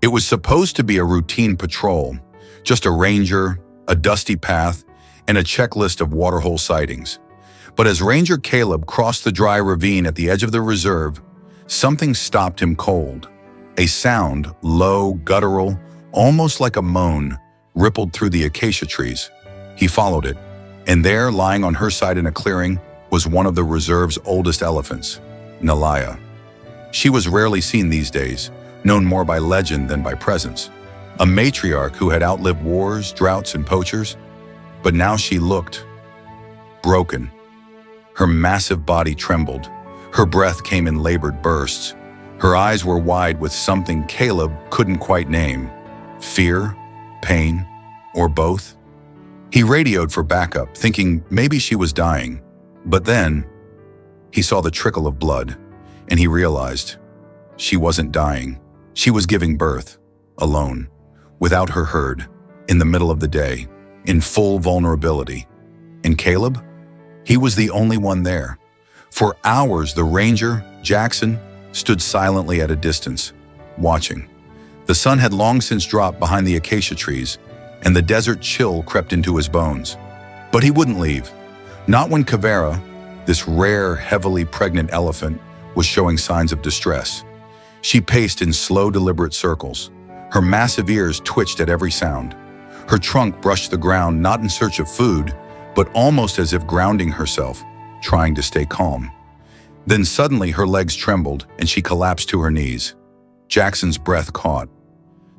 It was supposed to be a routine patrol, just a ranger, a dusty path, and a checklist of waterhole sightings. But as Ranger Caleb crossed the dry ravine at the edge of the reserve, something stopped him cold. A sound, low, guttural, almost like a moan, rippled through the acacia trees. He followed it, and there, lying on her side in a clearing, was one of the reserve's oldest elephants, Nalaya. She was rarely seen these days, known more by legend than by presence. A matriarch who had outlived wars, droughts, and poachers. But now she looked broken. Her massive body trembled. Her breath came in labored bursts. Her eyes were wide with something Caleb couldn't quite name. Fear, pain, or both? He radioed for backup, thinking maybe she was dying. But then, he saw the trickle of blood, and he realized she wasn't dying. She was giving birth, alone, without her herd, in the middle of the day, in full vulnerability. And Caleb? He was the only one there. For hours, the ranger, Jackson, stood silently at a distance, watching. The sun had long since dropped behind the acacia trees, and the desert chill crept into his bones. But he wouldn't leave. Not when Kavera, this rare, heavily pregnant elephant, was showing signs of distress. She paced in slow, deliberate circles. Her massive ears twitched at every sound. Her trunk brushed the ground not in search of food, but almost as if grounding herself, trying to stay calm. Then suddenly her legs trembled and she collapsed to her knees. Jackson's breath caught.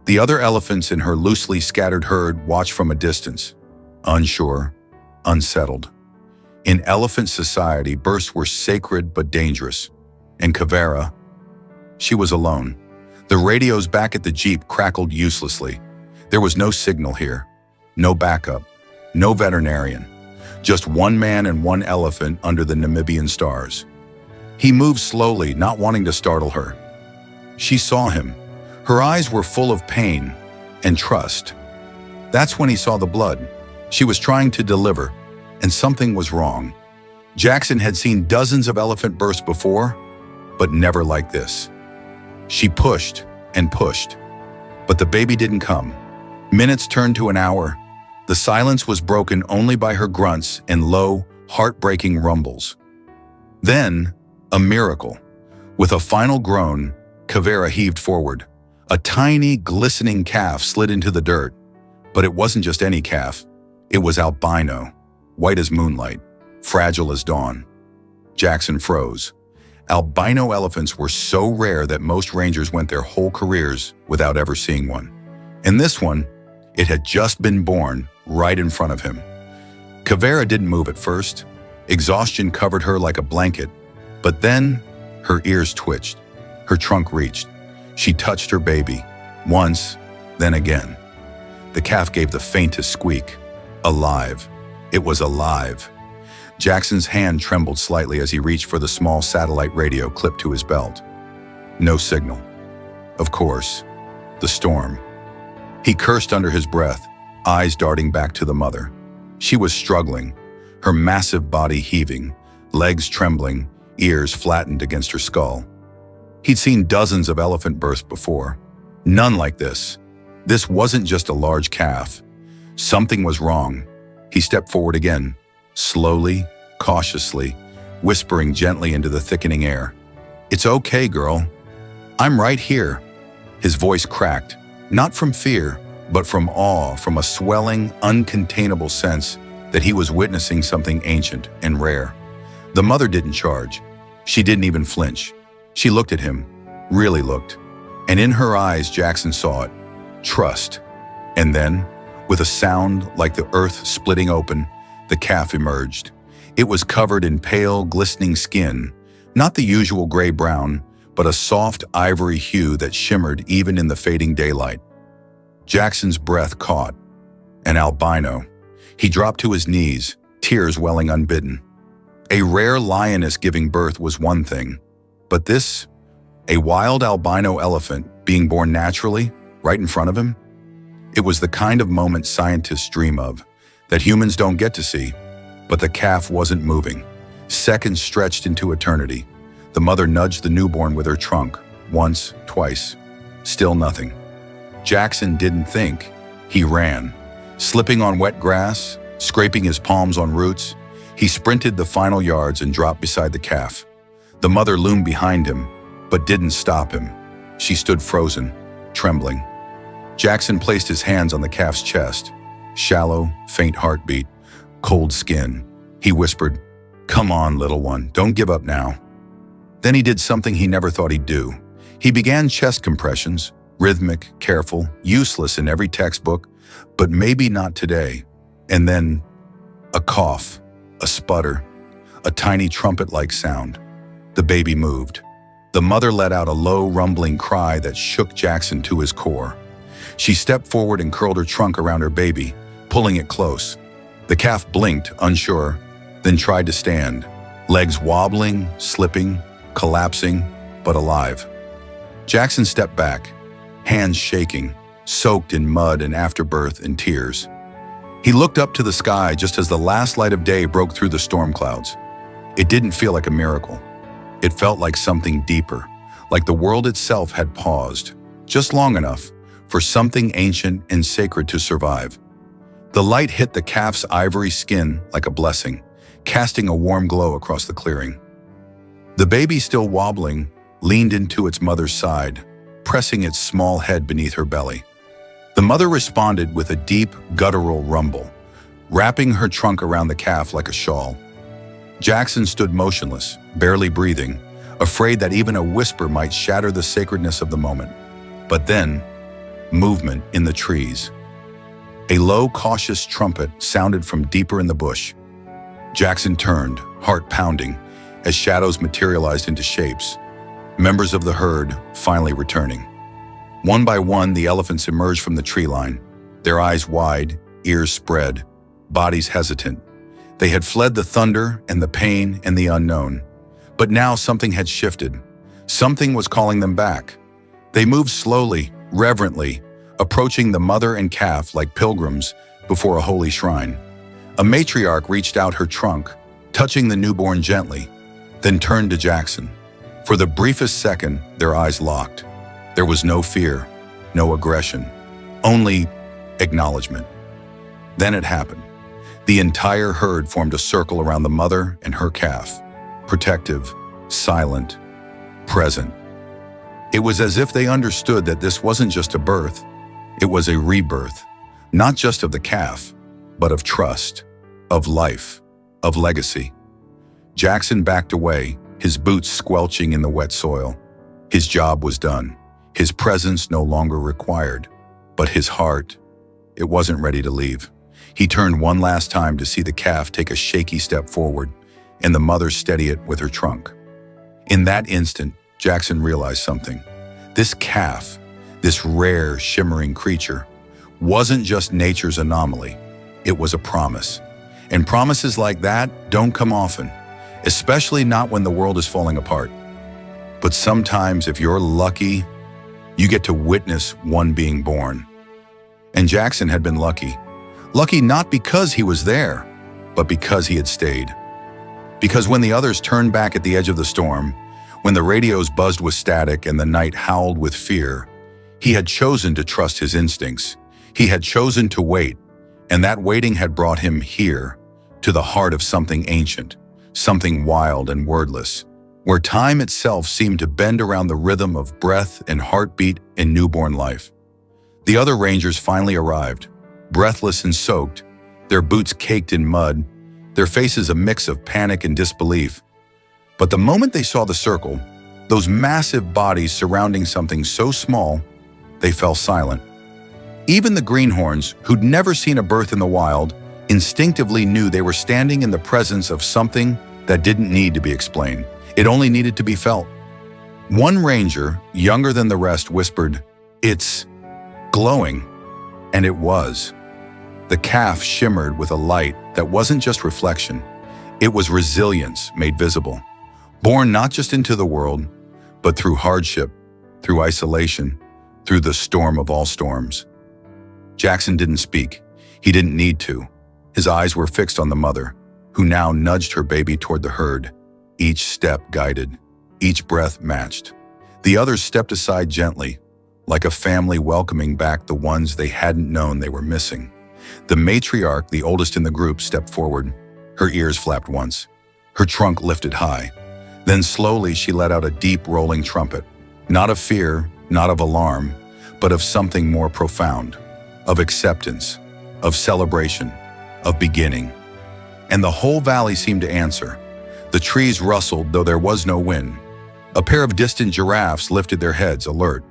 The other elephants in her loosely scattered herd watched from a distance, unsure, unsettled. In elephant society, births were sacred but dangerous. And Kavera, she was alone. The radios back at the Jeep crackled uselessly. There was no signal here, no backup, no veterinarian. Just one man and one elephant under the Namibian stars. He moved slowly, not wanting to startle her. She saw him. Her eyes were full of pain and trust. That's when he saw the blood. She was trying to deliver, and something was wrong. Jackson had seen dozens of elephant births before, but never like this. She pushed and pushed, but the baby didn't come. Minutes turned to an hour. The silence was broken only by her grunts and low, heartbreaking rumbles. Then, a miracle. With a final groan, Kavera heaved forward. A tiny, glistening calf slid into the dirt. But it wasn't just any calf. It was albino, white as moonlight, fragile as dawn. Jackson froze. Albino elephants were so rare that most rangers went their whole careers without ever seeing one. And this one, it had just been born right in front of him. Kavera didn't move at first. Exhaustion covered her like a blanket. But then, her ears twitched. Her trunk reached. She touched her baby, once, then again. The calf gave the faintest squeak. Alive. It was alive. Jackson's hand trembled slightly as he reached for the small satellite radio clipped to his belt. No signal. Of course, the storm. He cursed under his breath, eyes darting back to the mother. She was struggling, her massive body heaving, legs trembling, ears flattened against her skull. He'd seen dozens of elephant births before. None like this. This wasn't just a large calf. Something was wrong. He stepped forward again, slowly, cautiously, whispering gently into the thickening air. "It's okay, girl. I'm right here." His voice cracked, not from fear, but from awe, from a swelling, uncontainable sense that he was witnessing something ancient and rare. The mother didn't charge. She didn't even flinch. She looked at him, really looked, and in her eyes Jackson saw it. Trust. And then, with a sound like the earth splitting open, the calf emerged. It was covered in pale, glistening skin, not the usual gray-brown, but a soft ivory hue that shimmered even in the fading daylight. Jackson's breath caught. An albino. He dropped to his knees, tears welling unbidden. A rare lioness giving birth was one thing, but this, a wild albino elephant being born naturally, right in front of him? It was the kind of moment scientists dream of, that humans don't get to see. But the calf wasn't moving. Seconds stretched into eternity. The mother nudged the newborn with her trunk, once, twice. Still nothing. Jackson didn't think. He ran. Slipping on wet grass, scraping his palms on roots, he sprinted the final yards and dropped beside the calf. The mother loomed behind him, but didn't stop him. She stood frozen, trembling. Jackson placed his hands on the calf's chest. Shallow, faint heartbeat, cold skin. He whispered, "Come on, little one, don't give up now." Then he did something he never thought he'd do. He began chest compressions, rhythmic, careful, useless in every textbook, but maybe not today. And then a cough, a sputter, a tiny trumpet-like sound. The baby moved. The mother let out a low, rumbling cry that shook Jackson to his core. She stepped forward and curled her trunk around her baby, pulling it close. The calf blinked, unsure, then tried to stand, legs wobbling, slipping, collapsing, but alive. Jackson stepped back, hands shaking, soaked in mud and afterbirth and tears. He looked up to the sky just as the last light of day broke through the storm clouds. It didn't feel like a miracle. It felt like something deeper, like the world itself had paused, just long enough for something ancient and sacred to survive. The light hit the calf's ivory skin like a blessing, casting a warm glow across the clearing. The baby, still wobbling, leaned into its mother's side, pressing its small head beneath her belly. The mother responded with a deep, guttural rumble, wrapping her trunk around the calf like a shawl. Jackson stood motionless, barely breathing, afraid that even a whisper might shatter the sacredness of the moment. But then, movement in the trees. A low, cautious trumpet sounded from deeper in the bush. Jackson turned, heart pounding, as shadows materialized into shapes. Members of the herd finally returning. One by one, the elephants emerged from the tree line, their eyes wide, ears spread, bodies hesitant. They had fled the thunder and the pain and the unknown. But now something had shifted. Something was calling them back. They moved slowly, reverently, approaching the mother and calf like pilgrims before a holy shrine. A matriarch reached out her trunk, touching the newborn gently, then turned to Jackson. For the briefest second, their eyes locked. There was no fear, no aggression, only acknowledgement. Then it happened. The entire herd formed a circle around the mother and her calf, protective, silent, present. It was as if they understood that this wasn't just a birth, it was a rebirth, not just of the calf, but of trust, of life, of legacy. Jackson backed away, his boots squelching in the wet soil. His job was done, his presence no longer required, but his heart, it wasn't ready to leave. He turned one last time to see the calf take a shaky step forward, and the mother steady it with her trunk. In that instant, Jackson realized something. This calf, this rare, shimmering creature, wasn't just nature's anomaly. It was a promise. And promises like that don't come often, especially not when the world is falling apart. But sometimes, if you're lucky, you get to witness one being born. And Jackson had been lucky. Lucky not because he was there, but because he had stayed. Because when the others turned back at the edge of the storm, when the radios buzzed with static and the night howled with fear, he had chosen to trust his instincts. He had chosen to wait, and that waiting had brought him here, to the heart of something ancient, something wild and wordless, where time itself seemed to bend around the rhythm of breath and heartbeat in newborn life. The other rangers finally arrived, breathless and soaked, their boots caked in mud, their faces a mix of panic and disbelief. But the moment they saw the circle, those massive bodies surrounding something so small, they fell silent. Even the greenhorns, who'd never seen a birth in the wild, instinctively knew they were standing in the presence of something that didn't need to be explained. It only needed to be felt. One ranger, younger than the rest, whispered, "It's glowing." And it was. The calf shimmered with a light that wasn't just reflection. It was resilience made visible, born not just into the world, but through hardship, through isolation, through the storm of all storms. Jackson didn't speak. He didn't need to. His eyes were fixed on the mother, who now nudged her baby toward the herd, each step guided, each breath matched. The others stepped aside gently, like a family welcoming back the ones they hadn't known they were missing. The matriarch, the oldest in the group, stepped forward. Her ears flapped once. Her trunk lifted high. Then slowly she let out a deep rolling trumpet. Not of fear, not of alarm, but of something more profound. Of acceptance, of celebration, of beginning. And the whole valley seemed to answer. The trees rustled, though there was no wind. A pair of distant giraffes lifted their heads, alert.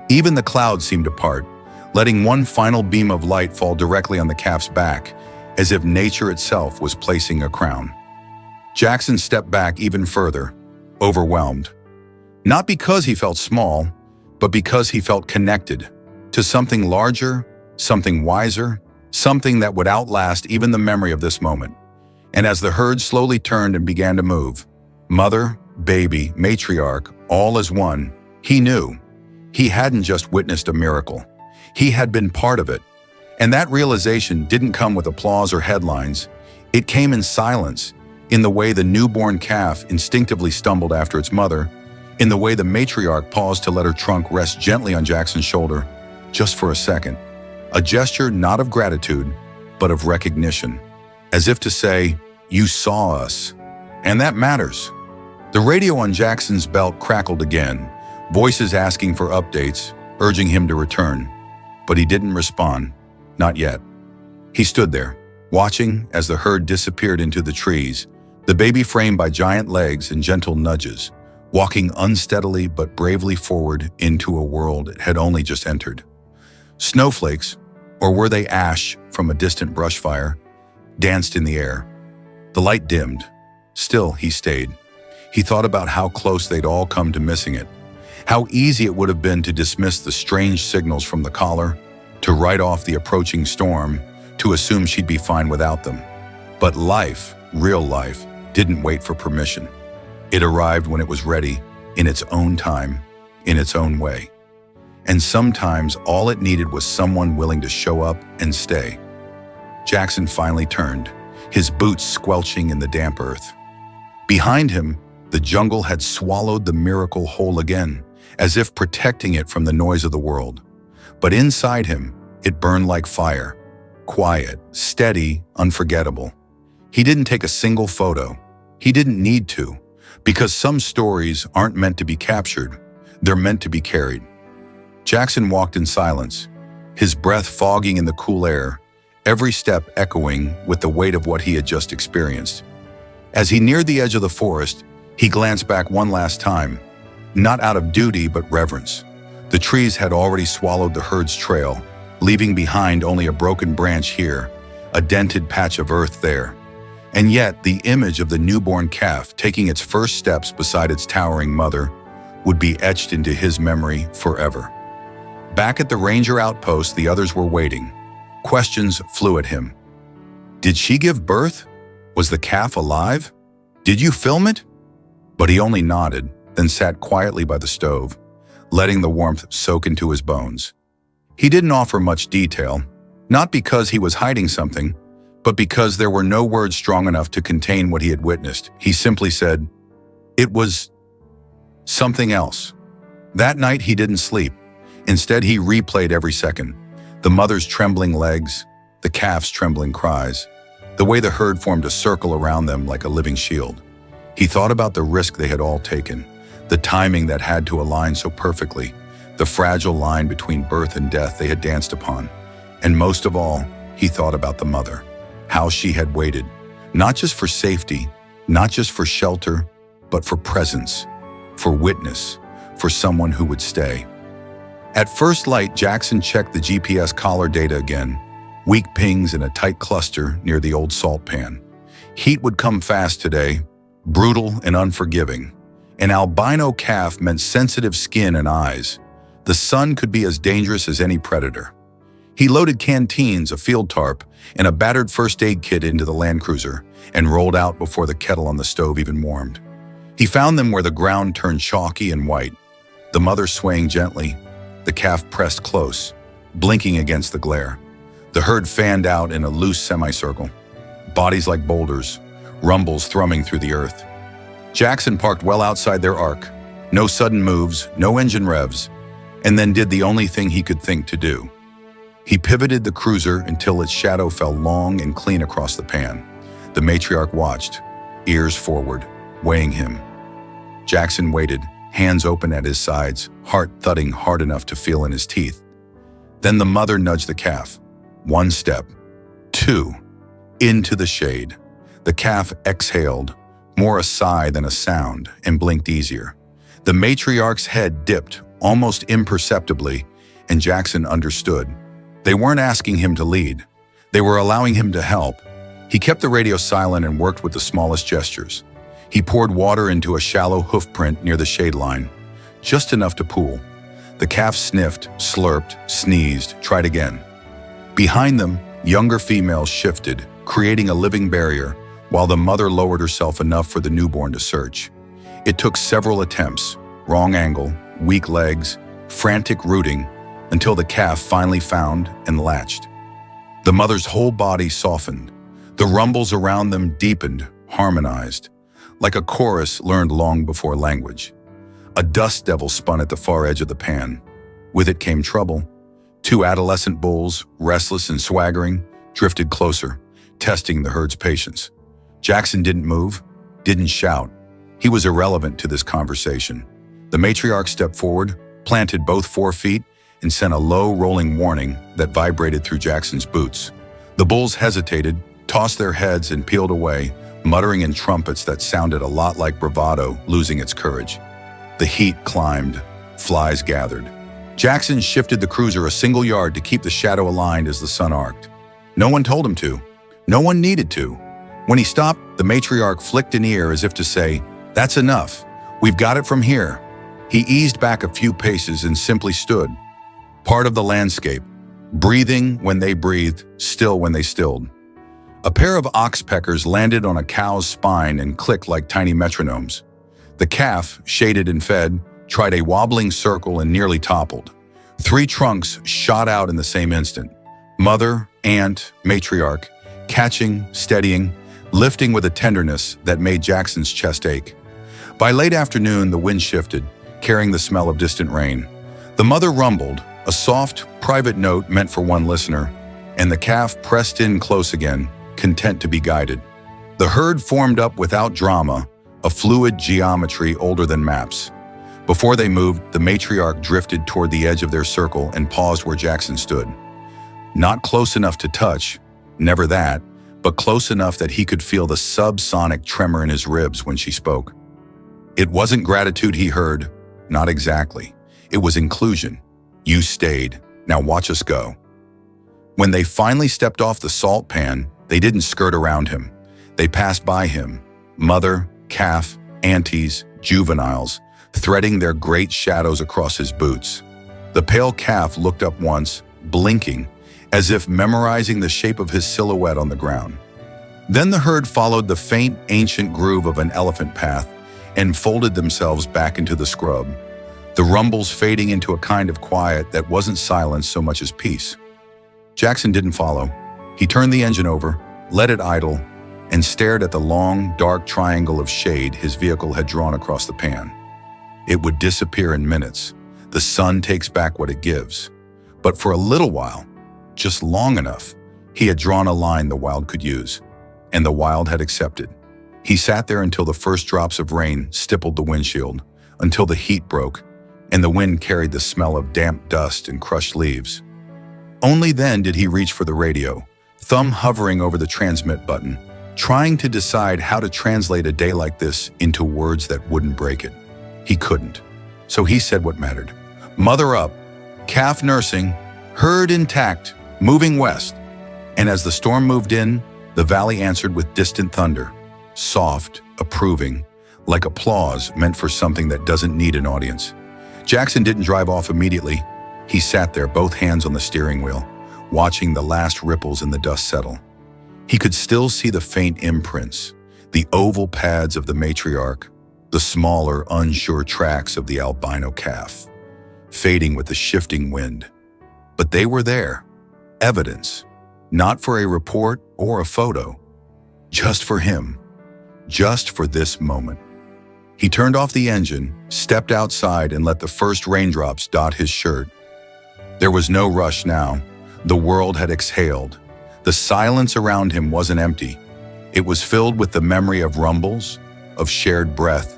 Even the clouds seemed to part, letting one final beam of light fall directly on the calf's back, as if nature itself was placing a crown. Jackson stepped back even further, overwhelmed. Not because he felt small, but because he felt connected to something larger, something wiser, something that would outlast even the memory of this moment. And as the herd slowly turned and began to move, mother, baby, matriarch, all as one, he knew. He hadn't just witnessed a miracle. He had been part of it. And that realization didn't come with applause or headlines. It came in silence, in the way the newborn calf instinctively stumbled after its mother, in the way the matriarch paused to let her trunk rest gently on Jackson's shoulder, just for a second. A gesture not of gratitude, but of recognition. As if to say, you saw us. And that matters. The radio on Jackson's belt crackled again, voices asking for updates, urging him to return. But he didn't respond. Not yet. He stood there, watching as the herd disappeared into the trees, the baby framed by giant legs and gentle nudges, walking unsteadily but bravely forward into a world it had only just entered. Snowflakes, or were they ash from a distant brush fire, danced in the air. The light dimmed. Still, he stayed. He thought about how close they'd all come to missing it, how easy it would have been to dismiss the strange signals from the collar, to write off the approaching storm, to assume she'd be fine without them. But life, real life, didn't wait for permission. It arrived when it was ready, in its own time, in its own way. And sometimes all it needed was someone willing to show up and stay. Jackson finally turned, his boots squelching in the damp earth. Behind him, the jungle had swallowed the miracle whole again, as if protecting it from the noise of the world. But inside him, it burned like fire, quiet, steady, unforgettable. He didn't take a single photo. He didn't need to, because some stories aren't meant to be captured, they're meant to be carried. Jackson walked in silence, his breath fogging in the cool air, every step echoing with the weight of what he had just experienced. As he neared the edge of the forest, he glanced back one last time, not out of duty but reverence. The trees had already swallowed the herd's trail, leaving behind only a broken branch here, a dented patch of earth there. And yet, the image of the newborn calf taking its first steps beside its towering mother would be etched into his memory forever. Back at the ranger outpost, the others were waiting. Questions flew at him. Did she give birth? Was the calf alive? Did you film it? But he only nodded, then sat quietly by the stove, letting the warmth soak into his bones. He didn't offer much detail, not because he was hiding something, but because there were no words strong enough to contain what he had witnessed. He simply said, it was something else. That night he didn't sleep. Instead, he replayed every second. The mother's trembling legs, the calf's trembling cries, the way the herd formed a circle around them like a living shield. He thought about the risk they had all taken, the timing that had to align so perfectly, the fragile line between birth and death they had danced upon. And most of all, he thought about the mother, how she had waited, not just for safety, not just for shelter, but for presence, for witness, for someone who would stay. At first light, Jackson checked the GPS collar data again, weak pings in a tight cluster near the old salt pan. Heat would come fast today, brutal and unforgiving. An albino calf meant sensitive skin and eyes. The sun could be as dangerous as any predator. He loaded canteens, a field tarp, and a battered first aid kit into the Land Cruiser and rolled out before the kettle on the stove even warmed. He found them where the ground turned chalky and white, the mother swaying gently, the calf pressed close, blinking against the glare. The herd fanned out in a loose semicircle, bodies like boulders, rumbles thrumming through the earth. Jackson parked well outside their arc. No sudden moves, no engine revs. and then did the only thing he could think to do. He pivoted the cruiser until its shadow fell long and clean across the pan. The matriarch watched, ears forward, weighing him. Jackson waited, hands open at his sides, heart thudding hard enough to feel in his teeth. Then the mother nudged the calf. 1 step, 2, into the shade. The calf exhaled, more a sigh than a sound, and blinked easier. The matriarch's head dipped, almost imperceptibly, and Jackson understood. They weren't asking him to lead. They were allowing him to help. He kept the radio silent and worked with the smallest gestures. He poured water into a shallow hoof print near the shade line, just enough to pool. The calf sniffed, slurped, sneezed, tried again. Behind them, younger females shifted, creating a living barrier, while the mother lowered herself enough for the newborn to search. It took several attempts, wrong angle, weak legs, frantic rooting, until the calf finally found and latched. The mother's whole body softened. The rumbles around them deepened, harmonized, like a chorus learned long before language. A dust devil spun at the far edge of the pan. With it came trouble. 2 adolescent bulls, restless and swaggering, drifted closer, testing the herd's patience. Jackson didn't move, didn't shout. He was irrelevant to this conversation. The matriarch stepped forward, planted both forefeet, and sent a low, rolling warning that vibrated through Jackson's boots. The bulls hesitated, tossed their heads, and peeled away, muttering in trumpets that sounded a lot like bravado losing its courage. The heat climbed, flies gathered. Jackson shifted the cruiser a single yard to keep the shadow aligned as the sun arced. No one told him to. No one needed to. When he stopped, the matriarch flicked an ear as if to say, "That's enough. We've got it from here." He eased back a few paces and simply stood, part of the landscape, breathing when they breathed, still when they stilled. A pair of oxpeckers landed on a cow's spine and clicked like tiny metronomes. The calf, shaded and fed, tried a wobbling circle and nearly toppled. 3 trunks shot out in the same instant. Mother, aunt, matriarch, catching, steadying, lifting with a tenderness that made Jackson's chest ache. By late afternoon, the wind shifted, carrying the smell of distant rain. The mother rumbled, a soft, private note meant for one listener, and the calf pressed in close again, content to be guided. The herd formed up without drama, a fluid geometry older than maps. Before they moved, the matriarch drifted toward the edge of their circle and paused where Jackson stood. Not close enough to touch, never that, but close enough that he could feel the subsonic tremor in his ribs when she spoke. It wasn't gratitude he heard, not exactly. It was inclusion. You stayed, now watch us go. When they finally stepped off the salt pan, they didn't skirt around him. They passed by him, mother, calf, aunties, juveniles, threading their great shadows across his boots. The pale calf looked up once, blinking, as if memorizing the shape of his silhouette on the ground. Then the herd followed the faint, ancient groove of an elephant path and folded themselves back into the scrub, the rumbles fading into a kind of quiet that wasn't silence so much as peace. Jackson didn't follow. He turned the engine over, let it idle, and stared at the long, dark triangle of shade his vehicle had drawn across the pan. It would disappear in minutes. The sun takes back what it gives. But for a little while, just long enough, he had drawn a line the wild could use, and the wild had accepted. He sat there until the first drops of rain stippled the windshield, until the heat broke, and the wind carried the smell of damp dust and crushed leaves. Only then did he reach for the radio, thumb hovering over the transmit button, trying to decide how to translate a day like this into words that wouldn't break it. He couldn't. So he said what mattered. Mother up, calf nursing, herd intact, moving west. And as the storm moved in, the valley answered with distant thunder, soft, approving, like applause meant for something that doesn't need an audience. Jackson didn't drive off immediately. He sat there, both hands on the steering wheel, watching the last ripples in the dust settle. He could still see the faint imprints, the oval pads of the matriarch, the smaller, unsure tracks of the albino calf, fading with the shifting wind. But they were there, evidence, not for a report or a photo, just for him, just for this moment. He turned off the engine, stepped outside, and let the first raindrops dot his shirt. There was no rush now. The world had exhaled. The silence around him wasn't empty. It was filled with the memory of rumbles, of shared breath,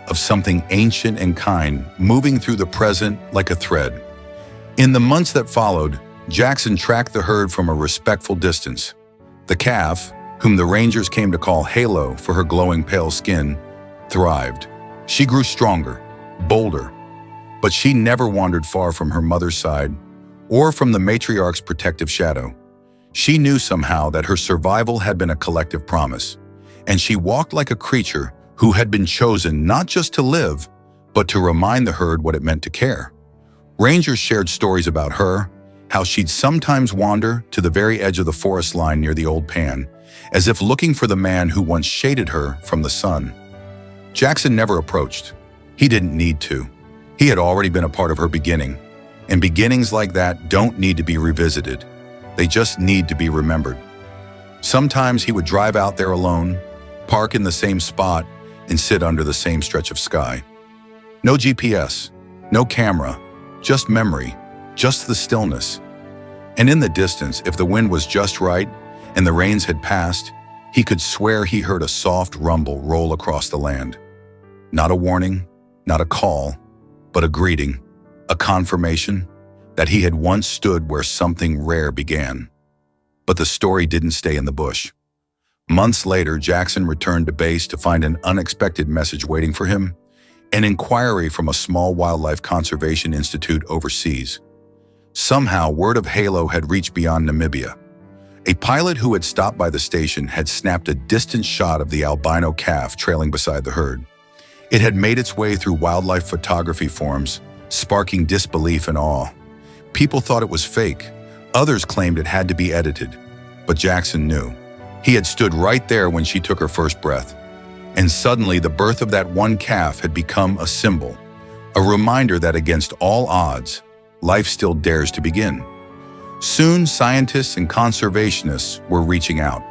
of something ancient and kind moving through the present like a thread. In the months that followed, Jackson tracked the herd from a respectful distance. The calf, whom the rangers came to call Halo for her glowing pale skin, thrived. She grew stronger, bolder, but she never wandered far from her mother's side or from the matriarch's protective shadow. She knew somehow that her survival had been a collective promise, and she walked like a creature who had been chosen not just to live, but to remind the herd what it meant to care. Rangers shared stories about her, how she'd sometimes wander to the very edge of the forest line near the old pan, as if looking for the man who once shaded her from the sun. Jackson never approached. He didn't need to. He had already been a part of her beginning, and beginnings like that don't need to be revisited. They just need to be remembered. Sometimes he would drive out there alone, park in the same spot, and sit under the same stretch of sky. No GPS, no camera, just memory, just the stillness. And in the distance, if the wind was just right and the rains had passed, he could swear he heard a soft rumble roll across the land. Not a warning, not a call, but a greeting, a confirmation that he had once stood where something rare began. But the story didn't stay in the bush. Months later, Jackson returned to base to find an unexpected message waiting for him, an inquiry from a small wildlife conservation institute overseas. Somehow, word of Halo had reached beyond Namibia. A pilot who had stopped by the station had snapped a distant shot of the albino calf trailing beside the herd. It had made its way through wildlife photography forums, sparking disbelief and awe. People thought it was fake. Others claimed it had to be edited. But Jackson knew. He had stood right there when she took her first breath. And suddenly, the birth of that one calf had become a symbol, a reminder that against all odds, life still dares to begin. Soon, scientists and conservationists were reaching out.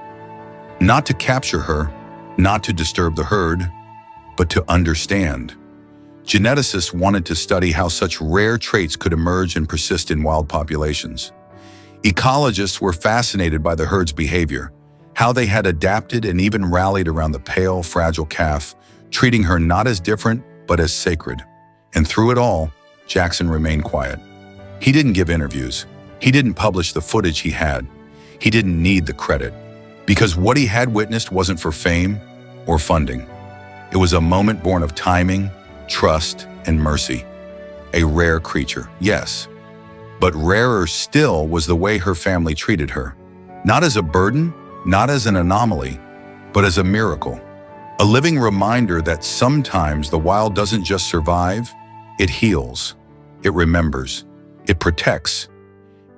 Not to capture her, not to disturb the herd, but to understand. Geneticists wanted to study how such rare traits could emerge and persist in wild populations. Ecologists were fascinated by the herd's behavior, how they had adapted and even rallied around the pale, fragile calf, treating her not as different, but as sacred. And through it all, Jackson remained quiet. He didn't give interviews. He didn't publish the footage he had. He didn't need the credit, because what he had witnessed wasn't for fame or funding. It was a moment born of timing, trust, and mercy. A rare creature, yes. But rarer still was the way her family treated her. Not as a burden, not as an anomaly, but as a miracle. A living reminder that sometimes the wild doesn't just survive, it heals, it remembers, it protects.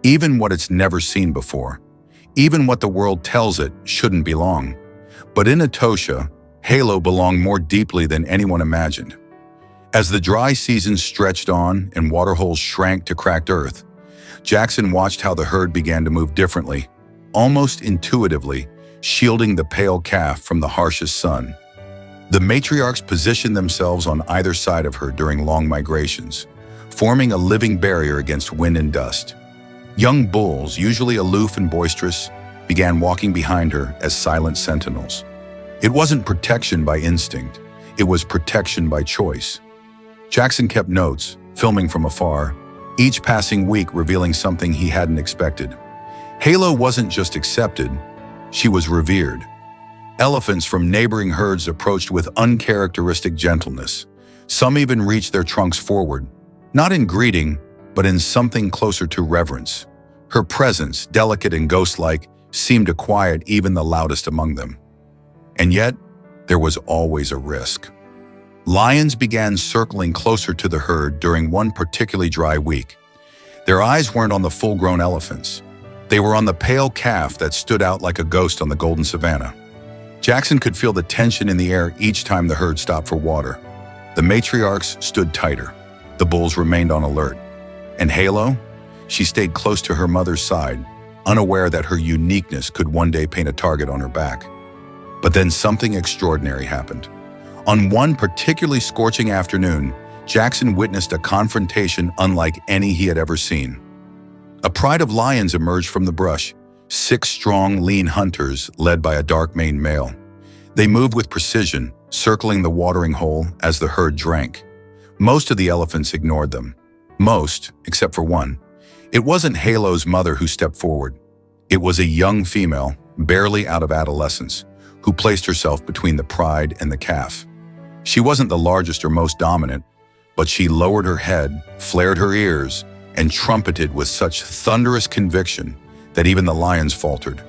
Even what it's never seen before, even what the world tells it shouldn't belong. But in Etosha, Halo belonged more deeply than anyone imagined. As the dry season stretched on and waterholes shrank to cracked earth, Jackson watched how the herd began to move differently, almost intuitively, shielding the pale calf from the harshest sun. The matriarchs positioned themselves on either side of her during long migrations, forming a living barrier against wind and dust. Young bulls, usually aloof and boisterous, began walking behind her as silent sentinels. It wasn't protection by instinct, it was protection by choice. Jackson kept notes, filming from afar, each passing week revealing something he hadn't expected. Halo wasn't just accepted, she was revered. Elephants from neighboring herds approached with uncharacteristic gentleness. Some even reached their trunks forward, not in greeting, but in something closer to reverence. Her presence, delicate and ghost-like, seemed to quiet even the loudest among them. And yet, there was always a risk. Lions began circling closer to the herd during one particularly dry week. Their eyes weren't on the full-grown elephants. They were on the pale calf that stood out like a ghost on the golden savanna. Jackson could feel the tension in the air each time the herd stopped for water. The matriarchs stood tighter. The bulls remained on alert. And Halo? She stayed close to her mother's side, unaware that her uniqueness could one day paint a target on her back. But then something extraordinary happened. On one particularly scorching afternoon, Jackson witnessed a confrontation unlike any he had ever seen. A pride of lions emerged from the brush, 6 strong, lean hunters led by a dark-maned male. They moved with precision, circling the watering hole as the herd drank. Most of the elephants ignored them. Most, except for one. It wasn't Halo's mother who stepped forward. It was a young female, barely out of adolescence, who placed herself between the pride and the calf. She wasn't the largest or most dominant, but she lowered her head, flared her ears, and trumpeted with such thunderous conviction that even the lions faltered.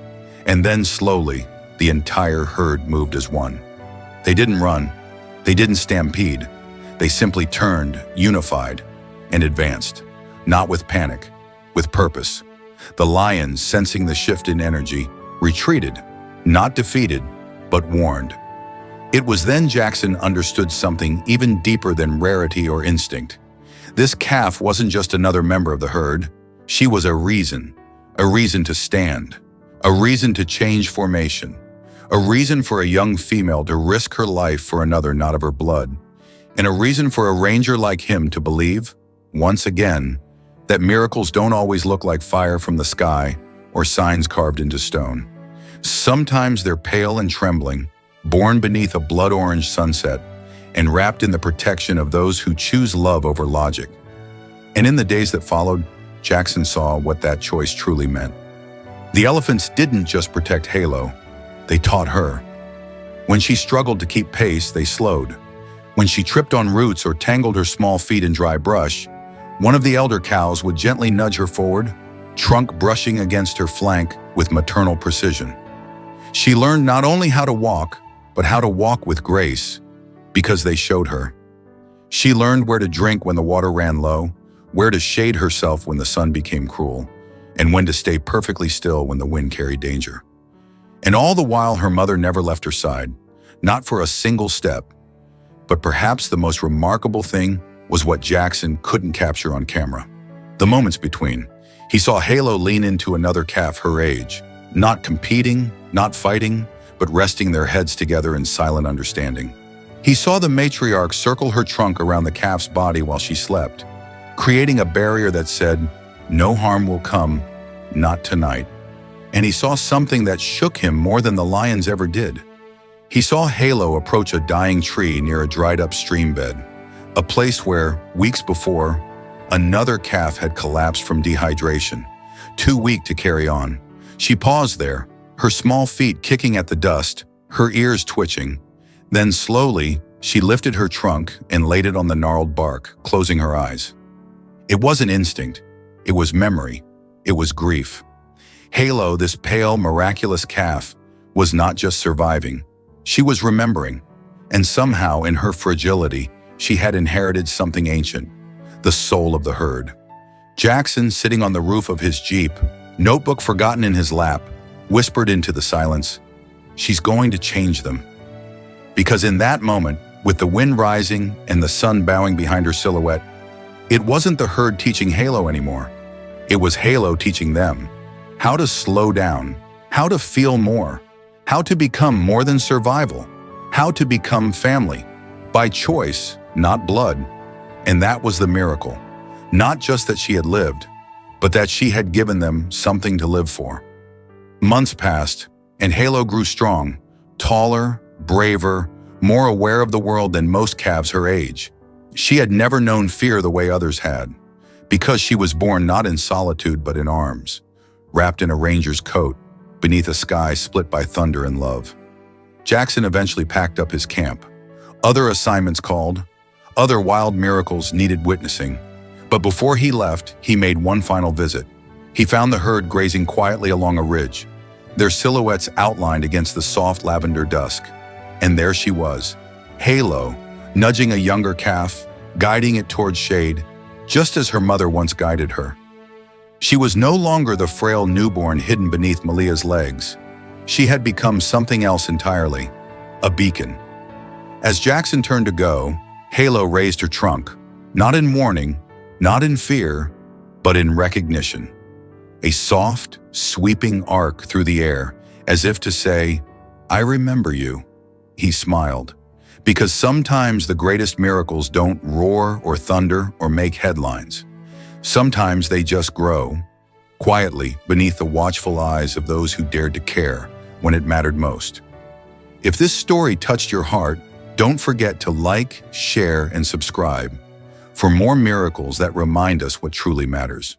And then slowly, the entire herd moved as one. They didn't run. They didn't stampede. They simply turned, unified, and advanced. Not with panic, with purpose. The lions, sensing the shift in energy, retreated, not defeated, but warned. It was then Jackson understood something even deeper than rarity or instinct. This calf wasn't just another member of the herd. She was a reason to stand, a reason to change formation, a reason for a young female to risk her life for another not of her blood, and a reason for a ranger like him to believe, once again, that miracles don't always look like fire from the sky or signs carved into stone. Sometimes they're pale and trembling, born beneath a blood-orange sunset, and wrapped in the protection of those who choose love over logic. And in the days that followed, Jackson saw what that choice truly meant. The elephants didn't just protect Halo, they taught her. When she struggled to keep pace, they slowed. When she tripped on roots or tangled her small feet in dry brush, one of the elder cows would gently nudge her forward, trunk brushing against her flank with maternal precision. She learned not only how to walk, but how to walk with grace, because they showed her. She learned where to drink when the water ran low, where to shade herself when the sun became cruel, and when to stay perfectly still when the wind carried danger. And all the while, her mother never left her side, not for a single step. But perhaps the most remarkable thing was what Jackson couldn't capture on camera. The moments between. He saw Halo lean into another calf her age, not competing, not fighting, but resting their heads together in silent understanding. He saw the matriarch circle her trunk around the calf's body while she slept, creating a barrier that said, "No harm will come, not tonight." And he saw something that shook him more than the lions ever did. He saw Halo approach a dying tree near a dried-up stream bed, a place where, weeks before, another calf had collapsed from dehydration, too weak to carry on. She paused there, her small feet kicking at the dust, her ears twitching. Then slowly, she lifted her trunk and laid it on the gnarled bark, closing her eyes. It wasn't instinct. It was memory. It was grief. Halo, this pale, miraculous calf, was not just surviving. She was remembering. And somehow, in her fragility, she had inherited something ancient, the soul of the herd. Jackson, sitting on the roof of his Jeep, notebook forgotten in his lap, whispered into the silence, "She's going to change them." Because in that moment, with the wind rising and the sun bowing behind her silhouette, it wasn't the herd teaching Halo anymore. It was Halo teaching them how to slow down, how to feel more, how to become more than survival, how to become family, by choice, not blood. And that was the miracle. Not just that she had lived, but that she had given them something to live for. Months passed, and Halo grew strong, taller, braver, more aware of the world than most calves her age. She had never known fear the way others had, because she was born not in solitude but in arms, wrapped in a ranger's coat, beneath a sky split by thunder and love. Jackson eventually packed up his camp. Other assignments called, other wild miracles needed witnessing. But before he left, he made one final visit. He found the herd grazing quietly along a ridge, their silhouettes outlined against the soft lavender dusk. And there she was, Halo, nudging a younger calf, guiding it towards shade, just as her mother once guided her. She was no longer the frail newborn hidden beneath Malia's legs. She had become something else entirely, a beacon. As Jackson turned to go, Halo raised her trunk, not in warning, not in fear, but in recognition. A soft, sweeping arc through the air, as if to say, "I remember you." He smiled, Because sometimes the greatest miracles don't roar or thunder or make headlines. Sometimes they just grow, quietly beneath the watchful eyes of those who dared to care when it mattered most. If this story touched your heart, don't forget to like, share, and subscribe for more miracles that remind us what truly matters.